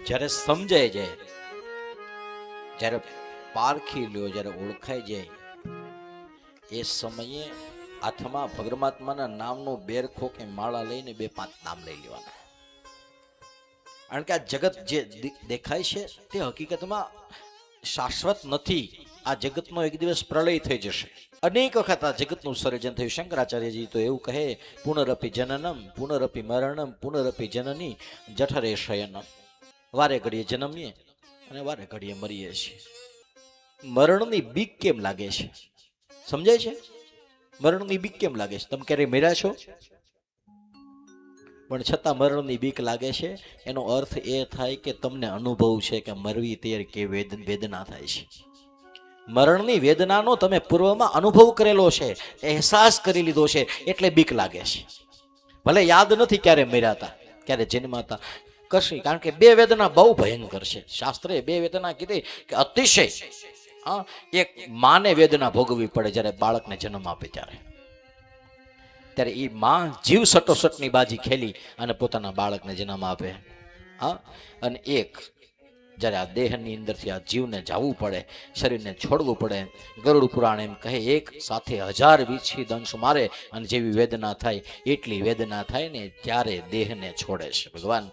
જ્યારે સમજાય જાય, જ્યારે પારખી લ્યો, જ્યારે ઓળખાઈ જાય, એ સમયે હાથમાં પરમાત્માના નામનું બેરખો કે માળા લઈને 2-5 નામ લઈ લેવાના. કારણ કે આ જગત જે દેખાય છે તે હકીકતમાં શાશ્વત નથી. આ જગતનો એક દિવસ પ્રલય થઈ જશે. અનેક વખત આ જગતનું સર્જન થયું. શંકરાચાર્યજી તો એવું કહે, પુનરપી જનનમ પુનરપી મરણમ પુનરપી જનની જઠરે શયનમ. વારે ઘડીએ જન્મીએ અને વારે ઘડીએ મરીએ છીએ. મરણની બીક કેમ લાગે છે? સમજાય છે? મરણની બીક કેમ લાગે છે? તમે ક્યારેય મર્યા છો? પણ છતાં મરણની બીક લાગે છે. એનો અર્થ એ થાય કે તમને અનુભવ છે કે મરવી ત્યારે કે વેદના થાય છે. મરણની વેદનાનો તમે પૂર્વમાં અનુભવ કરેલો છે, અહેસાસ કરી લીધો છે, એટલે બીક લાગે છે. ભલે યાદ નથી ક્યારે મર્યા હતા, ક્યારે જન્માતા, કશી. કારણ કે 2 વેદના બહુ ભયંકર છે. શાસ્ત્રે 2 વેદના કીધી કે અતિશય. હા, એક માને વેદના ભોગવવી પડે જ્યારે બાળકને જન્મ આપે ત્યારે એ માં જીવ સટોસટની બાજી ખેલી અને પોતાના બાળકને જન્મ આપે. હા, અને એક જ્યારે આ દેહની અંદરથી આ જીવને જવું પડે, શરીરને છોડવું પડે. ગરુડ પુરાણ એમ કહે, એક સાથે 1000 વીછી દંશ મારે અને જેવી વેદના થાય એટલી વેદના થાય ને ત્યારે દેહને છોડે છે ભગવાન.